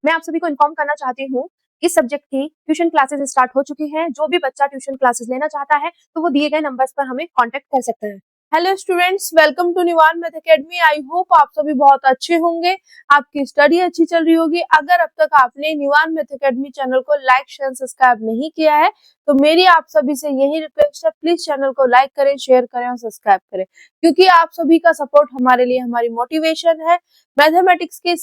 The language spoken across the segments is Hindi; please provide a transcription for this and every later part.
मैं आप सभी को इन्फॉर्म करना चाहती हूँ, इस सब्जेक्ट की ट्यूशन क्लासेस स्टार्ट हो चुकी हैं। जो भी बच्चा ट्यूशन क्लासेस लेना चाहता है तो वो दिए गए नंबर्स पर हमें कांटेक्ट कर सकता है। Hello students, welcome to Nivan math academy. I hope आप सभी बहुत अच्छे होंगे, आपकी स्टडी अच्छी चल रही होगी। अगर अब तक आपने निवान मैथ एकेडमी चैनल को लाइक शेयर सब्सक्राइब नहीं किया है तो मेरी आप सभी से यही रिक्वेस्ट है, प्लीज चैनल को लाइक करें, शेयर करें और सब्सक्राइब करें, क्योंकि आप सभी का सपोर्ट हमारे लिए हमारी मोटिवेशन है। मैथमेटिक्स के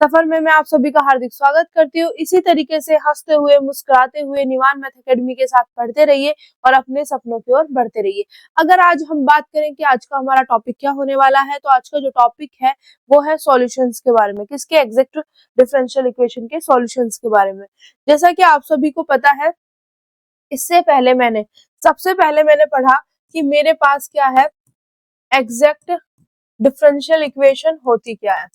सफर में मैं आप सभी का हार्दिक स्वागत करती हूँ। इसी तरीके से हंसते हुए मुस्कुराते हुए निवान मैथ एकेडमी के साथ पढ़ते रहिए और अपने सपनों की ओर बढ़ते रहिए। अगर आज हम बात करें कि आज का हमारा टॉपिक क्या होने वाला है, तो आज का जो टॉपिक है वो है सॉल्यूशंस के बारे में। किसके? एग्जैक्ट डिफरेंशियल इक्वेशन के सॉल्यूशंस के बारे में। जैसा कि आप सभी को पता है, इससे पहले सबसे पहले मैंने पढ़ा कि मेरे पास क्या है, एग्जैक्ट डिफरेंशियल इक्वेशन होती क्या है।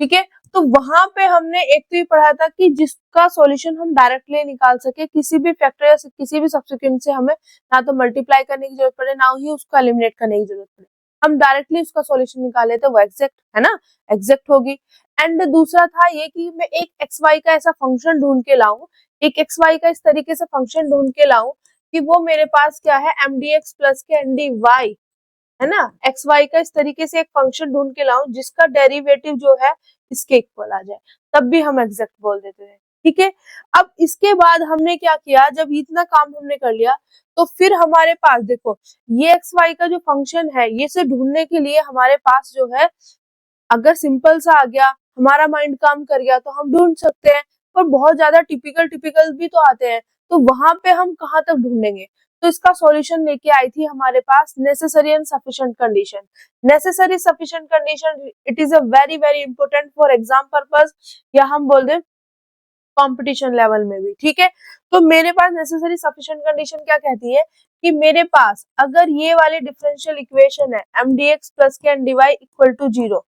ठीक है, तो वहां पे हमने एक तो ये पढ़ा था कि जिसका सॉल्यूशन हम डायरेक्टली निकाल सके, किसी भी फैक्टर या किसी भी सब्स्टिट्यूएंट से हमें ना तो मल्टीप्लाई करने की जरूरत पड़े, ना ही उसको एलिमिनेट करने की जरूरत पड़े, हम डायरेक्टली उसका सॉल्यूशन निकाले तो वो एग्जैक्ट है ना, एग्जैक्ट होगी। एंड दूसरा था ये कि मैं एक एक्स वाई का ऐसा फंक्शन ढूंढ के लाऊं, एक एक्स वाई का इस तरीके से फंक्शन ढूंढ के लाऊं कि वो मेरे पास क्या है, एम डी एक्स प्लस के एन डी वाई है ना, एक्स वाई का इस तरीके से एक फंक्शन ढूंढ के लाऊं जिसका डेरिवेटिव जो है इसके इक्वल आ जाए, तब भी हम एग्जैक्ट बोल देते हैं। ठीक है, अब इसके बाद हमने क्या किया, जब इतना काम हमने कर लिया तो फिर हमारे पास देखो, ये एक्स वाई का जो फंक्शन है ये से ढूंढने के लिए हमारे पास जो है, अगर सिंपल सा आ गया, हमारा माइंड काम कर गया तो हम ढूंढ सकते हैं, पर बहुत ज्यादा टिपिकल भी तो आते हैं, तो वहां पे हम कहाँ तक ढूंढेंगे। तो इसका सॉल्यूशन लेके आई थी हमारे पास necessary and sufficient condition. Necessary sufficient condition, it is a very very important for exam purpose, या हम बोल दें कंपटीशन लेवल में भी। ठीक है, तो मेरे पास नेसेसरी सफिशिएंट कंडीशन क्या कहती है कि मेरे पास अगर ये वाली डिफरेंशियल इक्वेशन है एम डी एक्स प्लस के N D Y equal to 0,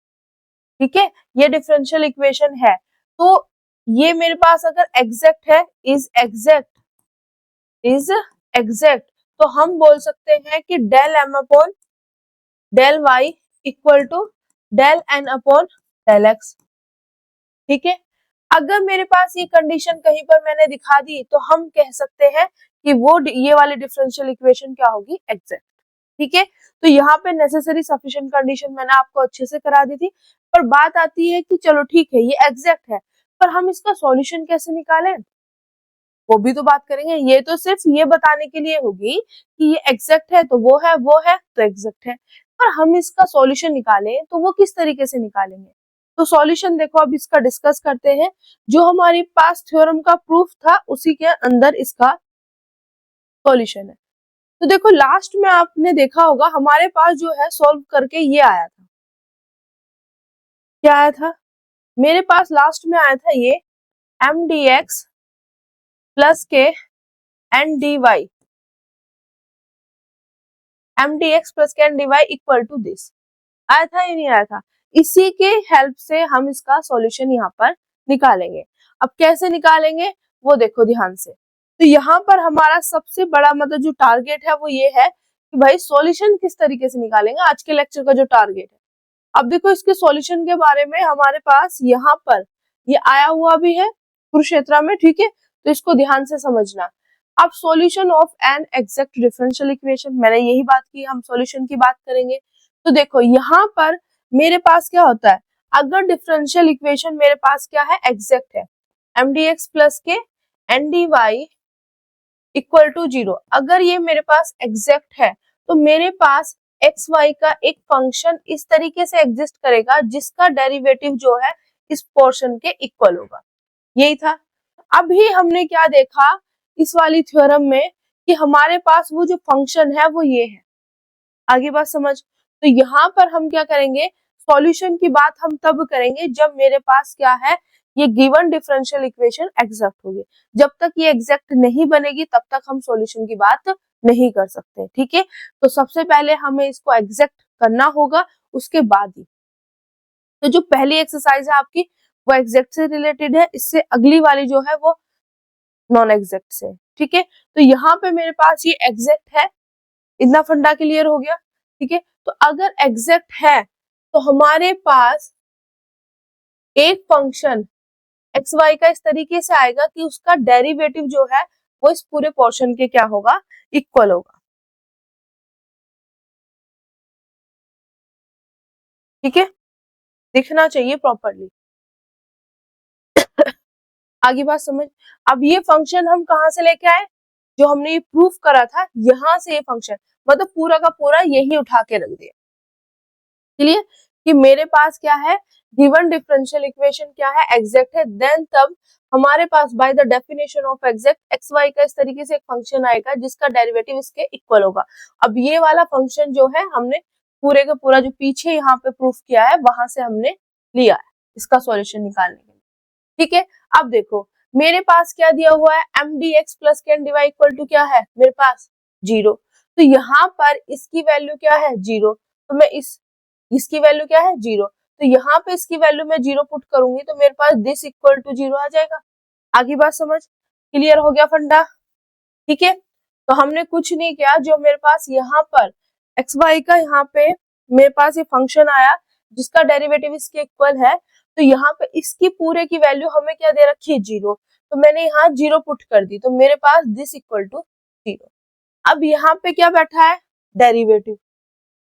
ठीक है, ये डिफरेंशियल इक्वेशन है, तो ये मेरे पास अगर एग्जैक्ट है, इज एग्जैक्ट, तो हम बोल सकते हैं कि del M upon del Y equal to del N upon del X. ठीक है, अगर मेरे पास ये कंडीशन कहीं पर मैंने दिखा दी तो हम कह सकते हैं कि वो ये वाली डिफरेंशियल इक्वेशन क्या होगी, एग्जैक्ट। ठीक है, तो यहाँ पे नेसेसरी सफिशिएंट कंडीशन मैंने आपको अच्छे से करा दी थी, पर बात आती है कि चलो ठीक है ये एग्जैक्ट है, पर हम इसका सॉल्यूशन कैसे निकालें, वो भी तो बात करेंगे। ये तो सिर्फ ये बताने के लिए होगी कि ये एग्जैक्ट है तो वो है तो एग्जैक्ट है, पर हम इसका सॉल्यूशन निकालें तो वो किस तरीके से निकालेंगे। तो सॉल्यूशन देखो, अब इसका डिस्कस करते हैं। जो हमारे पास थ्योरम का प्रूफ था उसी के अंदर इसका सॉल्यूशन है। तो देखो, लास्ट में आपने देखा होगा हमारे पास जो है सॉल्व करके ये आया था, क्या आया था, मेरे पास लास्ट में आया था ये एम डी एक्स प्लस के N D Y, M D X plus के N D Y equal to this, आया था या नहीं आया था। इसी के हेल्प से हम इसका सॉल्यूशन यहाँ पर निकालेंगे। अब कैसे निकालेंगे वो देखो ध्यान से। तो यहाँ पर हमारा सबसे बड़ा मतलब जो टारगेट है वो ये है कि भाई सॉल्यूशन किस तरीके से निकालेंगे, आज के लेक्चर का जो टारगेट है। अब देखो, इसके सॉल्यूशन के बारे में हमारे पास यहाँ पर ये आया हुआ भी है कुरुक्षेत्र में। ठीक है, तो इसको ध्यान से समझना। अब solution of an exact differential equation, मैंने यही बात की, हम सॉल्यूशन की बात करेंगे। तो देखो यहाँ पर मेरे पास क्या होता है, अगर डिफरेंशियल इक्वेशन मेरे पास क्या है, एग्जैक्ट है, एम डी एक्स प्लस के N D Y equal to 0, अगर ये मेरे पास एग्जैक्ट है तो मेरे पास एक्स वाई का एक फंक्शन इस तरीके से एग्जिस्ट करेगा जिसका डेरिवेटिव जो है इस पोर्शन के इक्वल होगा। यही था। अभी हमने क्या देखा इस वाली थ्योरम में कि हमारे पास वो जो फंक्शन है वो ये है। आगे बात समझ। तो यहाँ पर हम क्या करेंगे, सॉल्यूशन की बात हम तब करेंगे जब मेरे पास क्या है, ये गिवन डिफरेंशियल इक्वेशन एग्जैक्ट होगी। जब तक ये एग्जैक्ट नहीं बनेगी तब तक हम सॉल्यूशन की बात नहीं कर सकते। ठीक है, तो सबसे पहले हमें इसको एग्जैक्ट करना होगा, उसके बाद ही। तो जो पहली एक्सरसाइज है आपकी वो एग्जैक्ट से रिलेटेड है, इससे अगली वाली जो है वो नॉन एग्जैक्ट से। ठीक है, तो यहाँ पे मेरे पास ये एग्जैक्ट है, इतना फंडा क्लियर हो गया। ठीक है, तो अगर एग्जैक्ट है तो हमारे पास एक फंक्शन एक्स वाई का इस तरीके से आएगा कि उसका डेरिवेटिव जो है वो इस पूरे पोर्शन के क्या होगा, इक्वल होगा। ठीक है, दिखना चाहिए प्रॉपरली। आगे बात समझ। अब ये फंक्शन हम कहाँ से लेके आए, जो हमने ये प्रूफ करा था यहां से, ये फंक्शन मतलब पूरा का पूरा यही उठा के रख दिया। क्लियर कि मेरे पास क्या है, गिवन डिफरेंशियल इक्वेशन क्या है, एग्जैक्ट है, देन तब हमारे पास by the definition of exact X Y का इस तरीके से एक फंक्शन आएगा जिसका डेरिवेटिव इसके इक्वल होगा। अब ये वाला फंक्शन जो है हमने पूरे का पूरा जो पीछे यहाँ पे प्रूफ किया है वहां से हमने लिया है इसका सॉल्यूशन निकालने के लिए। ठीक है, अब देखो मेरे पास क्या दिया हुआ है, M D X plus can D Y equal to क्या है मेरे पास 0। तो यहाँ पर इसकी वैल्यू क्या है 0, तो मैं इसकी वैल्यू क्या है 0, तो यहाँ पे इसकी वैल्यू मैं 0 पुट करूंगी तो मेरे पास दिस इक्वल टू 0 आ जाएगा। आगे बात समझ, क्लियर हो गया फंडा। ठीक है, तो हमने कुछ नहीं किया, जो मेरे पास यहाँ पर एक्स वाई का यहाँ पे मेरे पास ये फंक्शन आया जिसका डेरिवेटिव इसके इक्वल है, तो यहाँ पे इसकी पूरे की वैल्यू हमें क्या दे रखी है 0, तो मैंने यहाँ 0 पुट कर दी तो मेरे पास दिस इक्वल टू 0। अब यहाँ पे क्या बैठा है डेरिवेटिव,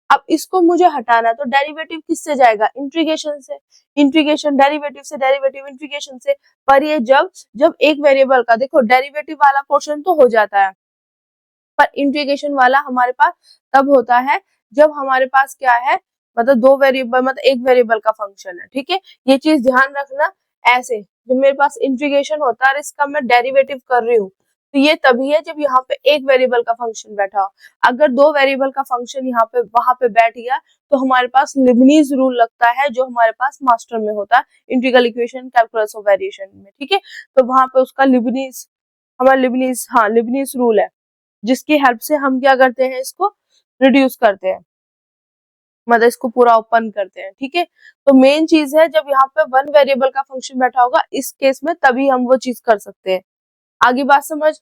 अब इसको मुझे हटाना है तो डेरिवेटिव किससे जाएगा, इंटीग्रेशन से, इंटीग्रेशन डेरिवेटिव से, डेरिवेटिव इंटीग्रेशन से। पर ये जब जब एक वेरिएबल का देखो डेरिवेटिव वाला पोर्शन तो हो जाता है, पर इंटीग्रेशन वाला हमारे पास तब होता है जब हमारे पास क्या है, मतलब दो वेरिएबल मतलब एक वेरिएबल का फंक्शन है। ठीक है, ये चीज ध्यान रखना। ऐसे जब मेरे पास इंटीग्रेशन होता है और इसका मैं डेरिवेटिव कर रही हूँ तो ये तभी है जब यहाँ पे एक वेरिएबल का फंक्शन बैठा हो। अगर दो वेरिएबल का फंक्शन यहाँ पे वहां पे बैठ गया तो हमारे पास लिबनीज रूल लगता है जो हमारे पास मास्टर में होता है integral equation calculus of variation में। ठीक है, तो वहां पे उसका लिबनीज, हमारा लिबनीज, हाँ लिबनीज रूल है जिसकी हेल्प से हम क्या करते हैं इसको रिड्यूस करते हैं, मतलब इसको पूरा ओपन करते हैं। ठीक है, तो मेन चीज है जब यहाँ पे वन वेरिएबल का फंक्शन बैठा होगा इस केस में तभी हम वो चीज कर सकते हैं। आगे बात समझ,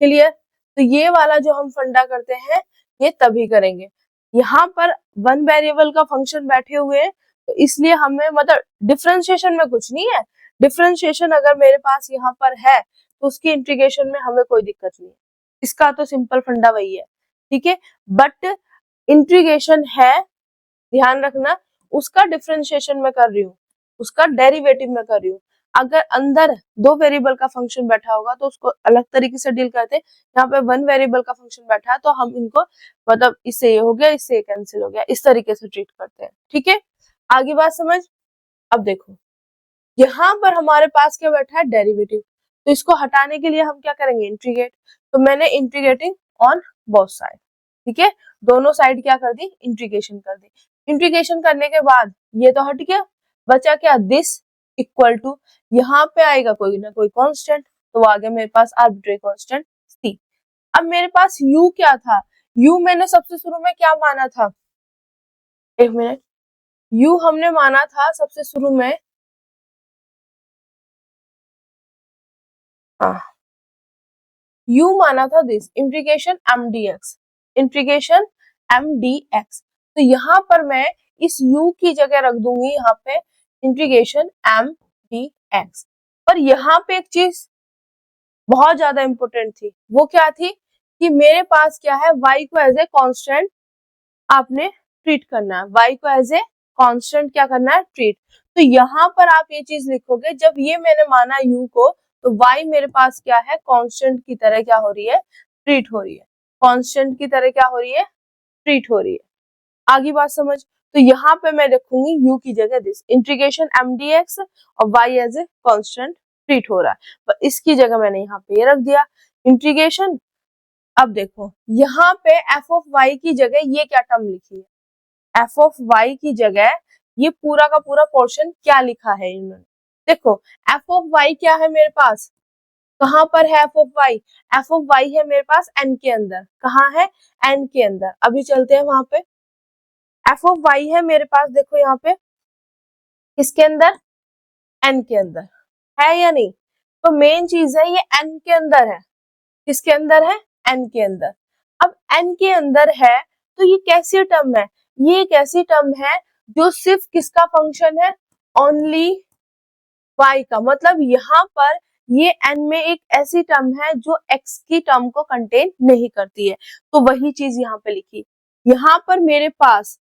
क्लियर। तो ये वाला जो हम फंडा करते हैं ये तभी करेंगे, यहाँ पर वन वेरिएबल का फंक्शन बैठे हुए हैं तो इसलिए हमें मतलब डिफरेंशिएशन में कुछ नहीं है, डिफरेंशिएशन अगर मेरे पास यहाँ पर है तो उसकी इंटीग्रेशन में हमें कोई दिक्कत नहीं है, इसका तो सिंपल फंडा वही है। ठीक है, बट इंटीग्रेशन है, ध्यान रखना, उसका डिफरेंशिएशन में कर रही हूँ, उसका डेरिवेटिव में कर रही हूँ। अगर अंदर दो वेरिएबल का फंक्शन बैठा होगा तो उसको अलग तरीके से डील करते हैं। यहाँ पे वन वेरिएबल का फंक्शन बैठा है तो हम इनको मतलब इससे ये हो गया, इससे ये कैंसिल हो गया, इस तरीके से ट्रीट करते हैं। ठीक है, आगे बात समझ। अब देखो यहाँ पर हमारे पास क्या बैठा है डेरिवेटिव, तो इसको हटाने के लिए हम क्या करेंगे इंटीग्रेट, तो मैंने इंटीग्रेटिंग ऑन बोथ साइड। ठीक है, दोनों साइड क्या कर दी इंटीग्रेशन कर दी। इंटीग्रेशन करने के बाद ये तो हट गया, बचा क्या दिस इक्वल टू, यहाँ पे आएगा कोई ना कोई कांस्टेंट तो वो आ गया मेरे पास आर्बिट्रेरी कांस्टेंट सी। अब मेरे पास u क्या था, u मैंने सबसे शुरू में क्या माना था, एक मिनट, u हमने माना था सबसे शुरू में, हाँ u माना था this integration M D X, integration M D X. तो यहाँ पर मैं इस u की जगह रख दूंगी यहाँ पे इंटीग्रेशन एम डी एक्स। पर यहाँ पे एक चीज बहुत ज्यादा इंपॉर्टेंट थी, वो क्या थी कि मेरे पास क्या है y को एज ए कांस्टेंट आपने ट्रीट करना है, y को एज ए कांस्टेंट क्या करना है ट्रीट। तो यहाँ पर आप ये चीज लिखोगे जब ये मैंने माना u को तो y मेरे पास क्या है कांस्टेंट की तरह क्या हो रही है ट्रीट हो रही है, कांस्टेंट की तरह क्या हो रही है ट्रीट हो रही है। आगे बात समझ, तो यहाँ पे मैं रखूंगी u की जगह this integration M D X और y as a constant treat हो रहा है, पर इसकी जगह मैंने यहाँ पे ये रख दिया इंटीग्रेशन। अब देखो यहाँ पे एफ ऑफ वाई की जगह ये क्या टर्म लिखी है, एफ ऑफ वाई की जगह ये पूरा का पूरा पोर्शन क्या लिखा है इन्होंने, देखो एफ ऑफ वाई क्या है मेरे पास, कहाँ पर है F of Y, F of Y है मेरे पास एन के अंदर, कहाँ है एन के अंदर, अभी चलते हैं वहां पे। एफ ऑफ वाई है मेरे पास देखो यहाँ पे किसके अंदर एन के अंदर, है या नहीं, तो मेन चीज है ये एन के अंदर है, किसके अंदर है एन के अंदर। अब एन के अंदर है तो ये कैसी टर्म है, ये एक ऐसी टर्म है जो सिर्फ किसका फंक्शन है, ओनली y का, मतलब यहाँ पर ये n में एक ऐसी टर्म है जो x की टर्म को कंटेन नहीं करती है, तो वही चीज यहाँ पे लिखी। यहाँ पर मेरे पास,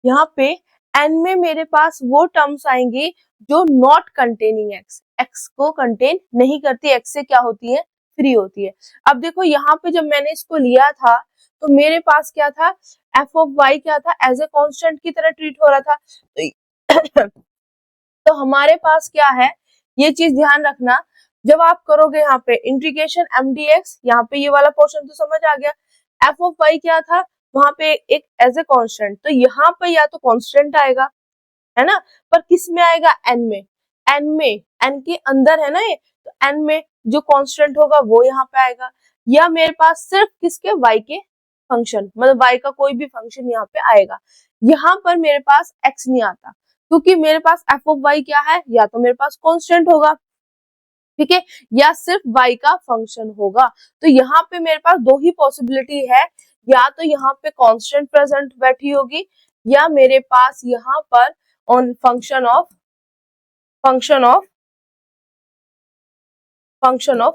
यहाँ पे n में मेरे पास वो टर्म्स आएंगी जो नॉट कंटेनिंग x, x को कंटेन नहीं करती, x से क्या होती है, फ्री होती है। अब देखो यहाँ पे जब मैंने इसको लिया था तो मेरे पास क्या था, f ऑफ y क्या था, एज ए कांस्टेंट की तरह ट्रीट हो रहा था। तो हमारे पास क्या है, ये चीज ध्यान रखना, जब आप करोगे यहाँ पे इंटीग्रेशन एम डी एक्स, यहाँ पे ये वाला पोर्शन तो समझ आ गया, एफ ऑफ वाई क्या था वहां पे एक एज ए कांस्टेंट, तो यहाँ पे या तो कांस्टेंट आएगा, है ना, पर किस में आएगा, एन में, एन में, एन के अंदर है ना ये, तो एन में जो कांस्टेंट होगा वो यहाँ पे आएगा, या मेरे पास सिर्फ किसके, वाई के फंक्शन, मतलब वाई का कोई भी फंक्शन यहाँ पे आएगा। यहाँ पर मेरे पास एक्स नहीं आता, क्योंकि मेरे पास एफ ऑफ वाई क्या है, या तो मेरे पास कांस्टेंट होगा, ठीक है, या सिर्फ y का फंक्शन होगा। तो यहाँ पे मेरे पास दो ही पॉसिबिलिटी है, या तो यहाँ पे कांस्टेंट प्रेजेंट बैठी होगी, या मेरे पास यहाँ पर ऑन फंक्शन ऑफ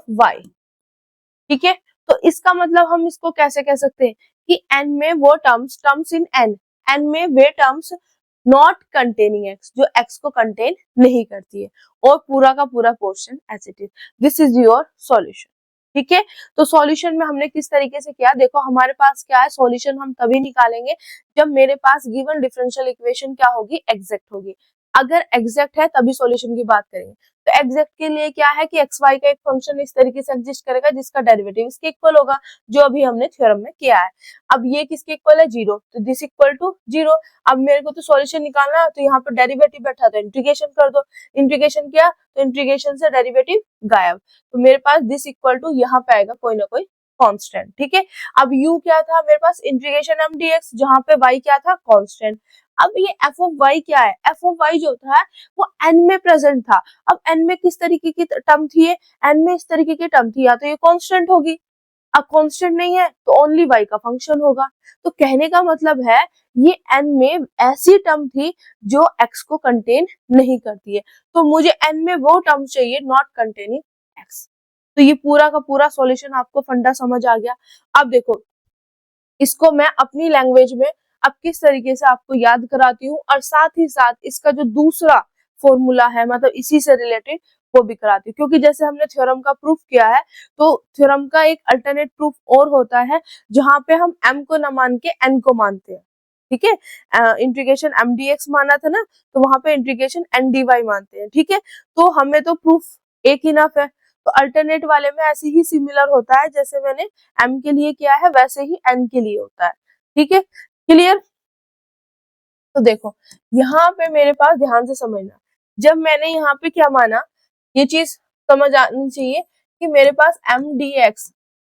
y, ठीक है। तो इसका मतलब हम इसको कैसे कह सकते हैं कि n में वो टर्म्स इन n में वे टर्म्स नॉट कंटेनिंग x, जो x को कंटेन नहीं करती है, और पूरा का पूरा portion as it is. This is your solution, ठीक है। तो सॉल्यूशन में हमने किस तरीके से किया, देखो हमारे पास क्या है, सॉल्यूशन हम तभी निकालेंगे जब मेरे पास गिवन डिफरेंशियल इक्वेशन क्या होगी, एग्जैक्ट होगी। अगर एग्जैक्ट है तभी सॉल्यूशन की बात करेंगे। तो एग्जैक्ट के लिए क्या है कि एक्स वाई का एक फंक्शन इस तरीके से एग्जिस्ट करेगा जिसका डेरिवेटिव इसके इक्वल होगा, जो अभी हमने थ्योरम में किया है। अब ये किसके इक्वल है, जीरो, तो दिस इक्वल टू जीरो। अब मेरे को तो सॉल्यूशन निकालना है, तो यहाँ पे डेरिवेटिव बैठा, तो इंटीग्रेशन कर दो, इंटीग्रेशन किया तो इंटीग्रेशन से डेरिवेटिव गायब, तो मेरे पास दिस इक्वल टू यहाँ पे आएगा कोई ना कोई कांस्टेंट, ठीक है। अब u क्या था मेरे पास, इंटीग्रेशन एम डी एक्स, जहां पे y क्या था, कांस्टेंट। अब ये एफ ऑफ वाई क्या है, एफ ऑफ वाई जो होता है वो n में प्रेजेंट था। अब n में किस तरीके की टर्म थी ये, n में इस तरीके की टर्म थी, या तो ये कांस्टेंट होगी, अब कांस्टेंट नहीं है तो ओनली y का फंक्शन होगा। तो कहने का मतलब है ये n में ऐसी टर्म थी जो x को कंटेन नहीं करती है, तो मुझे n में वो टर्म चाहिए नॉट कंटेनिंग x। तो ये पूरा का पूरा सॉल्यूशन, आपको फंडा समझ आ गया। अब देखो इसको मैं अपनी लैंग्वेज में अब किस तरीके से आपको याद कराती हूँ, और साथ ही साथ इसका जो दूसरा फॉर्मूला है, मतलब इसी से रिलेटेड, वो भी कराती हूँ। क्योंकि जैसे हमने थ्योरम का प्रूफ किया है, तो थ्योरम का एक अल्टरनेट प्रूफ और होता है जहां पे हम m को न मान के n को मानते हैं, ठीक है। इंटीग्रेशन एम डी एक्स माना था ना, तो वहां पे इंटीग्रेशन एन डी वाई मानते हैं, ठीक है। तो हमें तो प्रूफ एक इनफ है, तो अल्टरनेट वाले में ऐसे ही सिमिलर होता है, जैसे मैंने m के लिए किया है वैसे ही n के लिए होता है, ठीक है, क्लियर। तो देखो यहाँ पे मेरे पास ध्यान से समझना, जब मैंने यहाँ पे क्या माना, ये चीज समझ आनी चाहिए कि मेरे पास M D X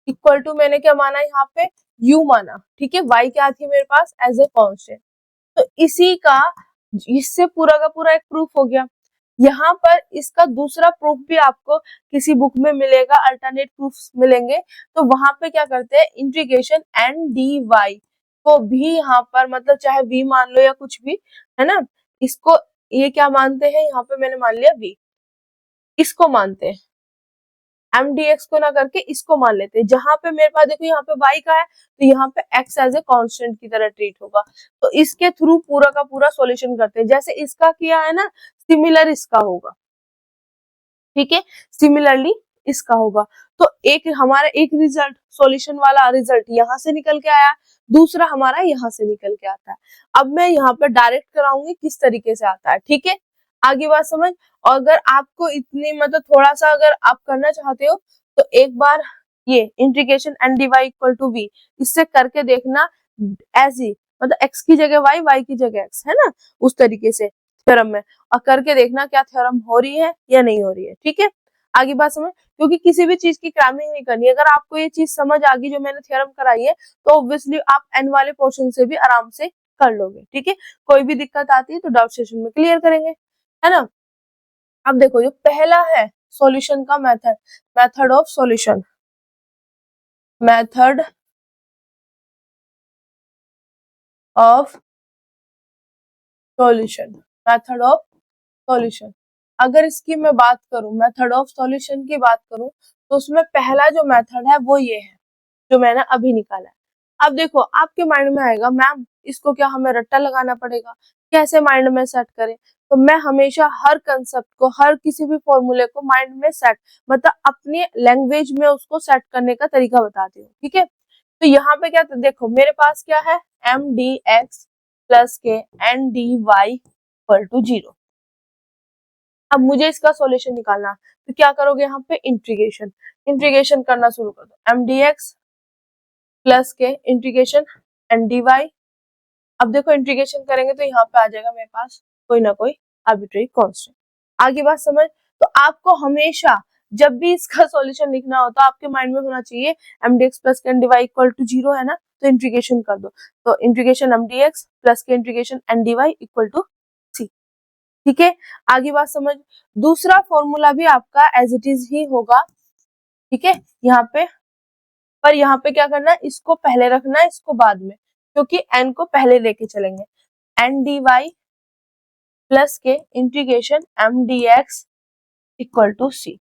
equal to, मैंने क्या माना यहाँ पे, u माना, ठीक है, y क्या थी मेरे पास, एज ए कांस्टेंट। तो इसी का, इससे पूरा का पूरा एक प्रूफ हो गया। यहाँ पर इसका दूसरा प्रूफ भी आपको किसी बुक में मिलेगा, अल्टरनेट प्रूफ मिलेंगे, तो वहां पे क्या करते हैं, इंटीग्रेशन एन डी वाई को भी यहाँ पर, मतलब चाहे v मान लो या कुछ भी, है ना, इसको ये क्या मानते हैं, यहाँ पे मैंने मान लिया v, इसको मानते हैं, एम डी एक्स को ना करके इसको मान लेते हैं। जहां पे मेरे पास देखो यहाँ पे y का है, तो यहाँ पे x एज ए कांस्टेंट की तरह ट्रीट होगा, तो इसके थ्रू पूरा का पूरा सॉल्यूशन करते हैं। जैसे इसका किया है ना, सिमिलर इसका होगा, ठीक है, सिमिलरली इसका होगा। तो एक हमारा एक रिजल्ट, सॉल्यूशन वाला रिजल्ट यहाँ से निकल के आया, दूसरा हमारा यहाँ से निकल के आता है। अब मैं यहाँ पे डायरेक्ट कराऊंगी किस तरीके से आता है, ठीक है, आगे बात समझ। और अगर आपको इतनी, मतलब थोड़ा सा अगर आप करना चाहते हो, तो एक बार ये integration N D Y equal to V, इससे करके देखना, ऐसी मतलब x की जगह y की जगह x, है ना, उस तरीके से थ्योरम में, और करके देखना क्या थ्योरम हो रही है या नहीं हो रही है, ठीक है। आगे बात समझ, क्योंकि किसी भी चीज की क्रैमिंग नहीं करनी। अगर आपको ये चीज समझ आ गई जो मैंने थ्योरम कराई है, तो ऑब्वियसली आप एन वाले पोर्शन से भी आराम से कर लोगे, ठीक है। कोई भी दिक्कत आती है तो डाउट सेशन में क्लियर करेंगे, है ना। अब देखो जो पहला है सॉल्यूशन का method, method of solution, method of solution, method of solution. अगर इसकी मैं बात करूं, मेथड ऑफ सॉल्यूशन की बात करूं, तो उसमें पहला जो मेथड है वो ये है जो मैंने अभी निकाला है। अब देखो आपके माइंड में आएगा मैम इसको क्या हमें रट्टा लगाना पड़ेगा, कैसे माइंड में सेट करें? तो मैं हमेशा हर कंसेप्ट को, हर किसी भी फॉर्मूले को माइंड में सेट, मतलब अपनी लैंग्वेज में उसको सेट करने का तरीका बताती हूँ, ठीक है। तो यहाँ पे क्या, देखो मेरे पास क्या है, एम डी एक्स प्लस के N D Y equal to 0। अब मुझे इसका सॉल्यूशन निकालना, तो क्या करोगे, यहाँ पे इंटीग्रेशन, इंटीग्रेशन करना शुरू कर दो, एम डी एक्स प्लस के इंटीग्रेशन एन डी वाई। अब देखो इंटीग्रेशन करेंगे तो यहाँ पे आ जाएगा मेरे पास कोई ना कोई आर्बिट्रेरी कांस्टेंट। आगे बात समझ। तो आपको हमेशा जब भी इसका सॉल्यूशन लिखना हो तो आपके माइंड में होना चाहिए एम डी एक्स प्लस के N D Y equal to 0 है ना, तो इंटीग्रेशन कर दो, तो integration M D X plus के integration N D Y equal to C, ठीक है। आगे बात समझ। दूसरा फॉर्मूला भी आपका एज इट इज ही होगा, ठीक है। यहाँ पे पर यहाँ पे क्या करना है, इसको पहले रखना है, इसको बाद में, क्योंकि n को पहले लेके चलेंगे। एन डी वाई प्लस के integration M D X equal to C,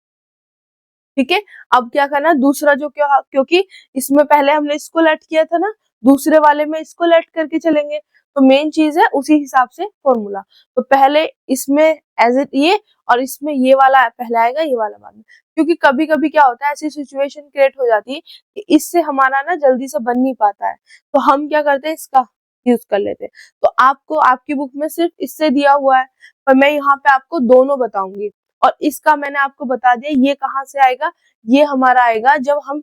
ठीक है। अब क्या करना, दूसरा जो क्या, क्योंकि इसमें पहले हमने इसको लेट किया था ना, दूसरे वाले में इसको लेट करके चलेंगे, तो मेन चीज है उसी हिसाब से फॉर्मूला। तो पहले इसमें एज इट ये, और इसमें ये वाला पहले आएगा, ये वाला बाद में, क्योंकि कभी कभी क्या होता है, ऐसी सिचुएशन क्रिएट हो जाती है कि इससे हमारा ना जल्दी से बन नहीं पाता है, तो हम क्या करते हैं, इसका यूज कर लेते हैं। तो आपको आपकी बुक में सिर्फ इससे दिया हुआ है, पर मैं यहाँ पे आपको दोनों बताऊंगी। और इसका मैंने आपको बता दिया ये कहाँ से आएगा, ये हमारा आएगा जब हम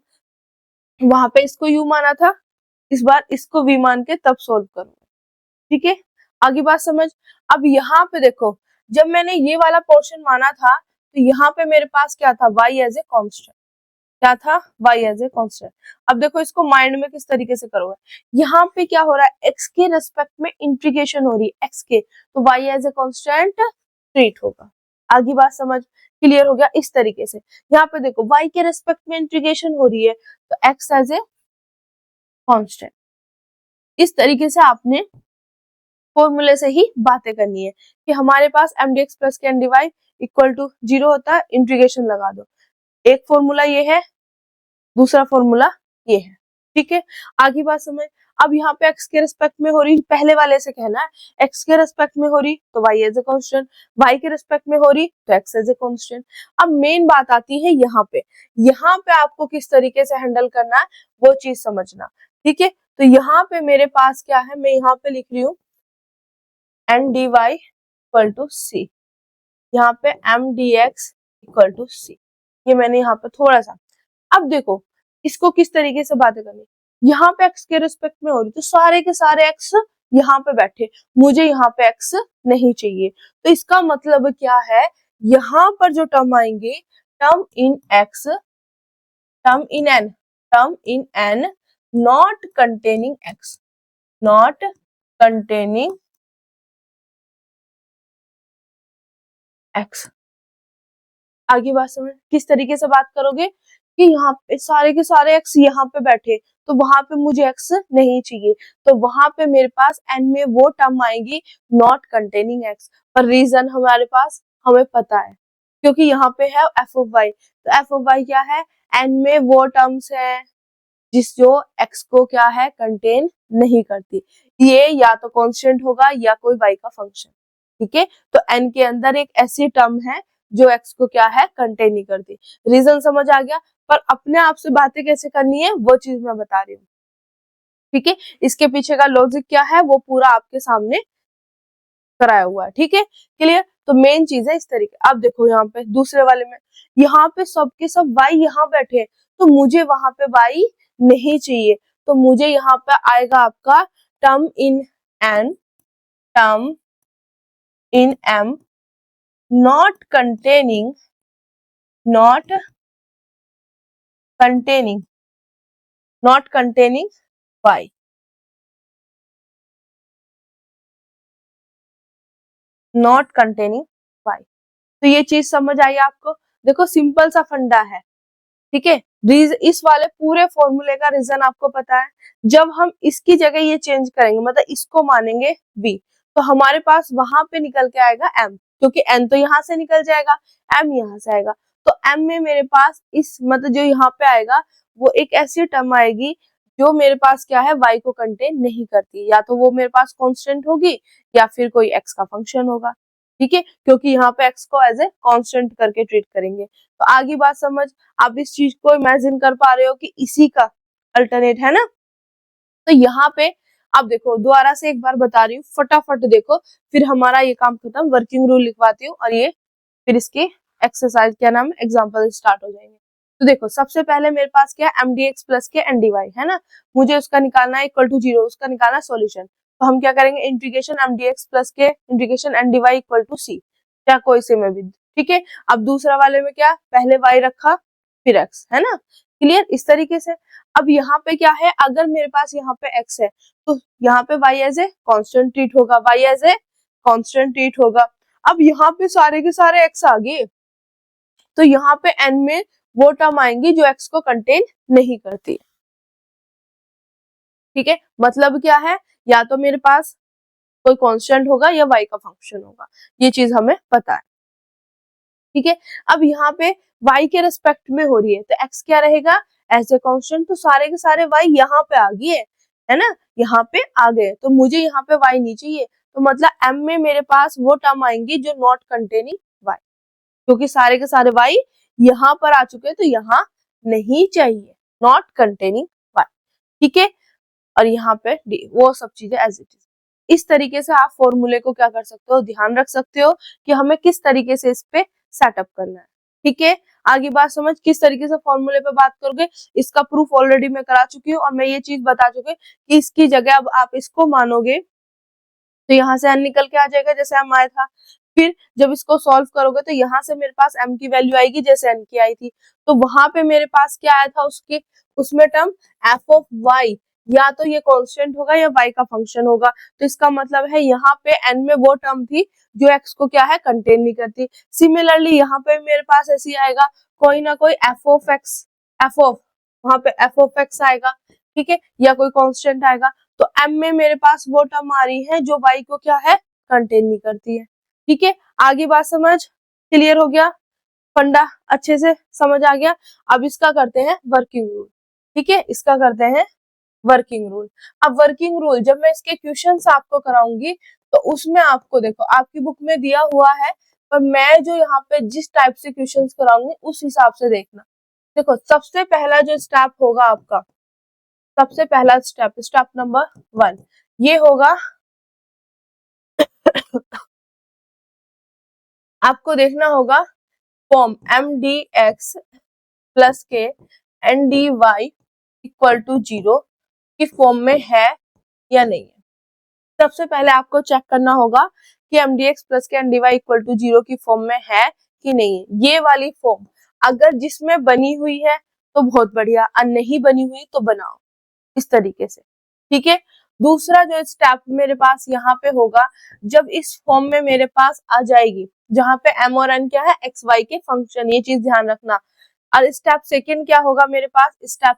वहां पे इसको यू माना था, इस बार इसको वी मान के तब सोल्व करूंगा, ठीक है। आगे बात समझ। अब यहाँ पे देखो, जब मैंने ये वाला पोर्शन माना था तो यहाँ पे मेरे पास क्या था, y एज ए कॉन्स्टेंट, क्या था, y एज ए कॉन्स्टेंट। अब देखो इसको माइंड में किस तरीके से करोगे, यहाँ पे क्या हो रहा है, x के रेस्पेक्ट में इंटीग्रेशन हो रही है, x के, तो y as a constant treat होगा। आगे बात समझ, क्लियर हो गया। इस तरीके से यहाँ पे देखो y के रेस्पेक्ट में इंटीग्रेशन हो रही है, तो x एज ए कॉन्स्टेंट। इस तरीके से आपने फॉर्मूले से ही बातें करनी है कि हमारे पास एम डी एक्स प्लस के N D Y equal to 0 होता है, इंटीग्रेशन लगा दो। एक फॉर्मूला ये है, दूसरा फॉर्मूला ये है, ठीक है। आगे बात समझ। अब यहाँ पे x के रेस्पेक्ट में हो रही, पहले वाले से कहना है x के रेस्पेक्ट में हो रही तो y as a constant, y के रेस्पेक्ट में हो रही तो x एज ए कांस्टेंट। अब मेन बात आती है यहाँ पे, यहाँ पे आपको किस तरीके से हैंडल करना है वो चीज समझना, ठीक है। तो यहाँ पे मेरे पास क्या है, मैं यहाँ पे लिख रही हूँ N D Y equal to C, यहाँ पे M D X equal to C, ये मैंने यहाँ पे थोड़ा सा। अब देखो इसको किस तरीके से बातें करनी, यहाँ पे x के रिस्पेक्ट में हो रही तो सारे के सारे x यहाँ पे बैठे, मुझे यहाँ पे x नहीं चाहिए, तो इसका मतलब क्या है, यहाँ पर जो टर्म आएंगे, term in x, term in n, term in n not containing x, not containing x। आगे बात समझ, किस तरीके से बात करोगे कि यहाँ पे सारे के सारे x यहाँ पे बैठे, तो वहां पे मुझे x नहीं चाहिए, तो वहां पे मेरे पास n में वो टर्म आएगी नॉट कंटेनिंग x। पर रीजन हमारे पास हमें पता है, क्योंकि यहाँ पे है f ऑफ y, तो f ऑफ y क्या है, n में वो टर्म्स है जिस जो x को क्या है, कंटेन नहीं करती। ये या तो कांस्टेंट होगा या कोई y का फंक्शन, ठीक है। तो n के अंदर एक ऐसी टर्म है जो x को क्या है, कंटेन नहीं करती। रीजन समझ आ गया। पर अपने आप से बातें कैसे करनी है वो चीज मैं बता रही हूँ, ठीक है। इसके पीछे का लॉजिक क्या है वो पूरा आपके सामने कराया हुआ है, ठीक है, क्लियर। तो मेन चीज है इस तरीके। अब देखो यहाँ पे दूसरे वाले में, यहाँ पे सबके सब y यहाँ बैठे, तो मुझे वहां पे y नहीं चाहिए, तो मुझे यहाँ पे आएगा आपका term in n, term in m not containing, not containing, not containing y, not containing y। तो ये चीज समझ आई आपको। देखो सिंपल सा फंडा है, ठीक है। इस वाले पूरे फॉर्मूले का रीजन आपको पता है, जब हम इसकी जगह ये चेंज करेंगे, मतलब इसको मानेंगे v, तो हमारे पास वहां पे निकल के आएगा m, क्योंकि n तो यहाँ से निकल जाएगा, m यहाँ से आएगा। तो m में मेरे पास इस मतलब जो यहाँ पे आएगा वो एक ऐसी टर्म आएगी जो मेरे पास क्या है y को कंटेन नहीं करती, या तो वो मेरे पास कांस्टेंट होगी या फिर कोई x का फंक्शन होगा। ठीक है, क्योंकि यहाँ पे x को एज ए कांस्टेंट करके ट्रीट करेंगे। तो आगे बात समझ, आप इस चीज को इमेजिन कर पा रहे हो कि इसी का अल्टरनेट है ना। तो यहाँ पे अब देखो, दोबारा से एक बार बता रही हूँ, फटाफट देखो, फिर हमारा ये काम खत्म। वर्किंग रूल लिखवाती हूँ और ये फिर इसके एक्सरसाइज क्या नाम है, एग्जाम्पल स्टार्ट हो जाएंगे। तो देखो, सबसे पहले मेरे पास क्या है, mdx प्लस के ndy है ना, मुझे उसका निकालना है इक्वल टू 0, उसका निकालना सॉल्यूशन। तो हम क्या करेंगे, इंटीग्रेशन mdx प्लस के integration ndy equal to c, क्या कोई से में भी। ठीक है, अब दूसरा वाले में क्या, पहले y रखा फिर x, है ना, क्लियर इस तरीके से। अब यहाँ पे क्या है, अगर मेरे पास यहाँ पे x है तो यहाँ पे y as a constant treat होगा, y as a constant treat होगा। अब यहाँ पे सारे के सारे x आ गए, तो यहाँ पे n में वो टर्म आएंगी जो x को कंटेन नहीं करती। ठीक है, मतलब क्या है, या तो मेरे पास कोई कांस्टेंट होगा या y का फंक्शन होगा, ये चीज हमें पता है। ठीक है, अब यहाँ पे y के रेस्पेक्ट में हो रही है तो x क्या रहेगा, एज ए कांस्टेंट। तो सारे के सारे y यहाँ पे आ गए, है ना, यहाँ पे आ गए, तो मुझे यहाँ पे y नहीं चाहिए। तो मतलब m में मेरे पास वो टर्म आएंगी जो नॉट कंटेनिंग y, क्योंकि सारे के सारे y यहाँ पर आ चुके हैं, तो यहाँ नहीं चाहिए, नॉट कंटेनिंग y। ठीक है, और यहाँ पे d, वो सब चीजें एज इट इज। इस तरीके से आप फॉर्मूले को क्या कर सकते हो, ध्यान रख सकते हो कि हमें किस तरीके से इस पे सेटअप करना है। ठीक है, आगे बात समझ, किस तरीके से फॉर्मूले पे बात करोगे, इसका प्रूफ ऑलरेडी मैं करा चुकी हूँ और मैं ये चीज बता चुकी हूँ कि इसकी जगह अब आप इसको मानोगे तो यहाँ से n निकल के आ जाएगा जैसे m आया था। फिर जब इसको सॉल्व करोगे तो यहाँ से मेरे पास m की वैल्यू आएगी जैसे n की आई थी। तो वहां पे मेरे पास क्या आया था, उसके उसमें टर्म f ऑफ y, या तो ये कांस्टेंट होगा या y का फंक्शन होगा। तो इसका मतलब है यहाँ पे n में वो टर्म थी जो x को क्या है, कंटेन नहीं करती। सिमिलरली यहाँ पे मेरे पास ऐसे ही आएगा, कोई ना कोई f ऑफ x, वहां पे f ऑफ x आएगा, ठीक है, या कोई कांस्टेंट आएगा। तो m में मेरे पास वो टर्म आ रही है जो y को क्या है, कंटेन नहीं करती है। ठीक है, आगे बात समझ, क्लियर हो गया, फंडा अच्छे से समझ आ गया। अब इसका करते हैं वर्किंग रूल। ठीक है, इसका करते हैं वर्किंग रूल। अब वर्किंग रूल जब मैं इसके क्वेश्चंस आपको कराऊंगी तो उसमें आपको देखो, आपकी बुक में दिया हुआ है, पर मैं जो यहाँ पे जिस टाइप से क्वेश्चंस कराऊंगी उस हिसाब से देखना। देखो, सबसे पहला जो स्टेप होगा आपका, सबसे पहला स्टेप, स्टेप नंबर 1, ये होगा आपको देखना होगा फॉर्म mdx प्लस के ndy इक्वल टू 0 की फॉर्म में है या नहीं है। सबसे पहले आपको चेक करना होगा कि mdx प्लस के ndy इक्वल टू 0 की फॉर्म में है कि नहीं है। ये वाली फॉर्म अगर जिसमें बनी हुई है तो बहुत बढ़िया, और नहीं बनी हुई तो बनाओ इस तरीके से। ठीक है, दूसरा जो स्टेप मेरे पास यहाँ पे होगा, जब इस फॉर्म में मेरे पास आ जाएगी जहाँ पे m और n क्या है, एक्स वाई के फंक्शन, ये चीज ध्यान रखना। और स्टेप सेकंड क्या होगा मेरे पास, स्टेप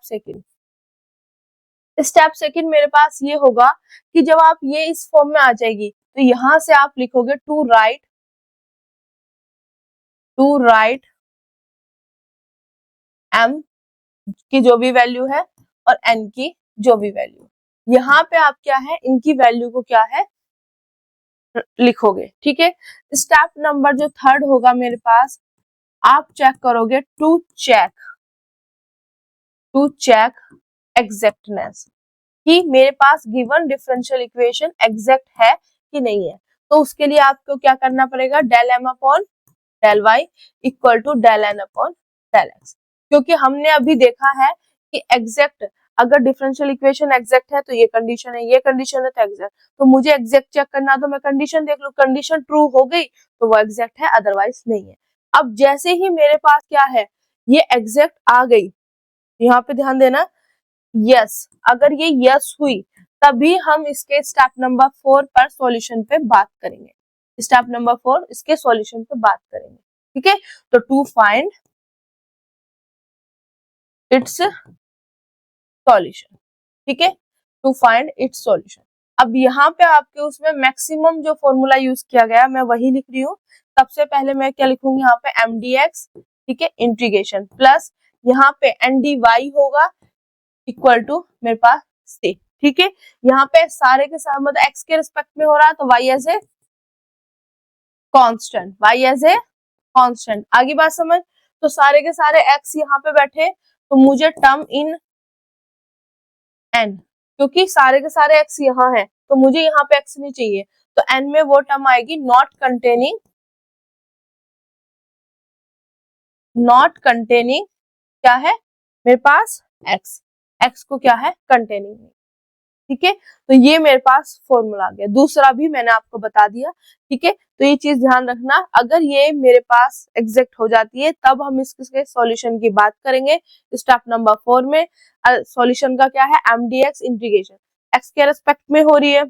सेकंड मेरे पास ये होगा कि जब आप ये इस फॉर्म में आ जाएगी तो यहां से आप लिखोगे टू राइट m की जो भी वैल्यू है और n की जो भी वैल्यू, यहाँ पे आप क्या है, इनकी वैल्यू को क्या है लिखोगे। ठीक है, स्टेप नंबर जो थर्ड होगा मेरे पास, आप चेक करोगे टू चेक एग्जैक्टनेस कि मेरे पास गिवन डिफरेंशियल इक्वेशन एग्जैक्ट है कि नहीं है। तो उसके लिए आपको क्या करना पड़ेगा, del m upon del Y equal to del n upon del x, क्योंकि हमने अभी देखा है कि एग्जैक्ट, अगर डिफरेंशियल इक्वेशन एग्जैक्ट है तो ये कंडीशन है, ये कंडीशन है तो एग्जैक्ट। तो मुझे एग्जैक्ट चेक करना, तो मैं कंडीशन देख लूं, कंडीशन ट्रू हो गई तो वो एग्जैक्ट है, अदरवाइज नहीं है। अब जैसे ही मेरे पास क्या है, ये एग्जैक्ट आ गई, यहाँ पे ध्यान देना, यस, अगर ये यस हुई तभी हम इसके स्टेप नंबर 4 पर सॉल्यूशन पे बात करेंगे। स्टेप नंबर 4 इसके सॉल्यूशन पे बात करेंगे। ठीक है, तो टू फाइंड इट्स सॉल्यूशन, ठीक है, टू फाइंड इट्स सॉल्यूशन। अब यहाँ पे आपके उसमें मैक्सिमम जो फॉर्मूला यूज किया गया मैं वही लिख रही हूँ। सबसे पहले मैं क्या लिखूंगी यहाँ पे mdx, ठीक है, इंटीग्रेशन प्लस यहाँ पे ndy होगा इक्वल टू मेरे पास c, ठीक है। यहाँ पे सारे के साथ मतलब x के रिस्पेक्ट में हो रहा है तो y as a constant, y as a constant. आगे बात समझ, तो सारे के सारे x यहाँ पे बैठे तो मुझे टर्म इन n, क्योंकि सारे के सारे x यहाँ है तो मुझे यहाँ पे x नहीं चाहिए, तो n में वो टर्म आएगी नॉट कंटेनिंग क्या है मेरे पास x को क्या है कंटेनिंग, ठीक है। तो ये मेरे पास फॉर्मूला आ गया। दूसरा भी मैंने आपको बता दिया, ठीक है। तो ये चीज ध्यान रखना, अगर ये मेरे पास एग्जैक्ट हो जाती है तब हम इसके सॉल्यूशन की बात करेंगे। स्टेप नंबर 4 में सॉल्यूशन का क्या है, mdx इंटीग्रेशन, x के रेस्पेक्ट में हो रही है,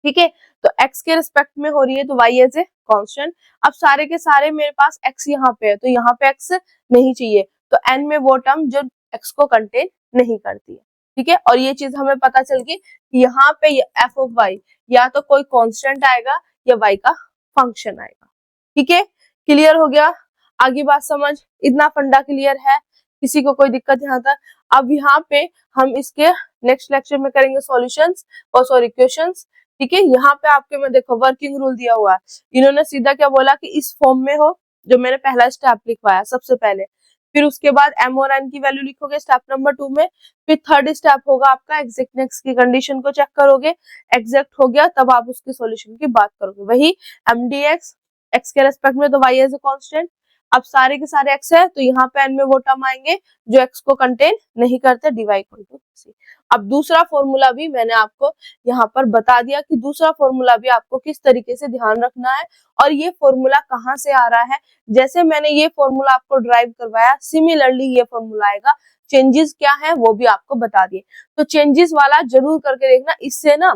ठीक है। तो x के रेस्पेक्ट में हो रही है तो y एज ए कांस्टेंट। अब सारे के सारे मेरे पास x यहाँ पे है तो यहाँ पे x नहीं चाहिए, तो n में वो टर्म जो x को कंटेन नहीं करती है, ठीक है। और ये चीज हमें पता चल गई कि यहाँ पे f ऑफ y या तो कोई कांस्टेंट आएगा या y का फंक्शन आएगा, ठीक है। क्लियर हो गया, आगे बात समझ, इतना फंडा क्लियर है, किसी को कोई दिक्कत यहाँ तक। अब यहाँ पे हम इसके नेक्स्ट लेक्चर में करेंगे सॉल्यूशंस और सॉरी क्वेश्चंस, ठीक है। यहाँ पे आपके में देखो वर्किंग रूल दिया हुआ है, इन्होंने सीधा क्या बोला कि इस फॉर्म में हो, जो मैंने पहला स्टेप लिखवाया सबसे पहले, फिर उसके बाद m और n की वैल्यू लिखोगे स्टेप नंबर 2 में, फिर थर्ड स्टेप होगा आपका एग्जैक्टनेस की कंडीशन को चेक करोगे, एग्जैक्ट हो गया तब आप उसके सॉल्यूशन की बात करोगे। वही mdx, x के रेस्पेक्ट में तो y एज ए कांस्टेंट, अब सारे के सारे x है तो यहाँ पे n में वो टर्म आएंगे जो x को कंटेन नहीं करते, dy इक्वल टू c। अब दूसरा फॉर्मूला भी मैंने आपको यहाँ पर बता दिया कि दूसरा फॉर्मूला भी आपको किस तरीके से ध्यान रखना है और ये फॉर्मूला कहाँ से आ रहा है। जैसे मैंने ये फॉर्मूला आपको ड्राइव करवाया, सिमिलरली ये फॉर्मूला आएगा। चेंजेस क्या है वो भी आपको बता दिए, तो चेंजेस वाला जरूर करके देखना, इससे ना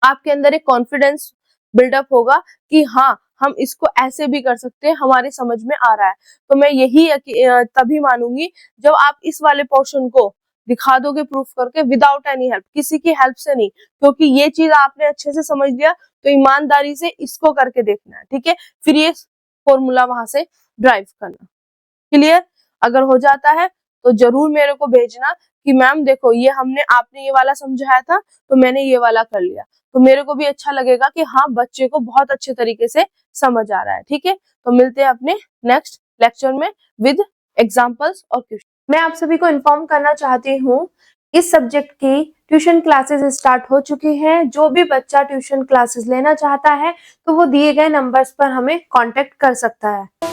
आपके अंदर एक कॉन्फिडेंस बिल्डअप होगा कि हाँ हम इसको ऐसे भी कर सकते हैं, हमारे समझ में आ रहा है। तो मैं यही तभी मानूंगी जब आप इस वाले पोर्शन को दिखा दोगे प्रूफ करके विदाउट एनी हेल्प, किसी की हेल्प से नहीं, क्योंकि ये चीज आपने अच्छे से समझ लिया तो ईमानदारी से इसको करके देखना है, ठीक है। फिर ये फॉर्मूला वहां से ड्राइव करना। क्लियर, अगर हो जाता है तो जरूर मेरे को भेजना कि मैम देखो ये आपने ये वाला समझाया था तो मैंने ये वाला कर लिया, तो मेरे को भी अच्छा लगेगा कि हाँ बच्चे को बहुत अच्छे तरीके से समझ आ रहा है, ठीक है। तो मिलते हैं अपने नेक्स्ट लेक्चर में विद एग्जांपल्स और क्वेश्चन। मैं आप सभी को इन्फॉर्म करना चाहती हूँ इस सब्जेक्ट की ट्यूशन क्लासेस स्टार्ट हो चुकी हैं। जो भी बच्चा ट्यूशन क्लासेस लेना चाहता है तो वो दिए गए नंबर्स पर हमें कांटेक्ट कर सकता है।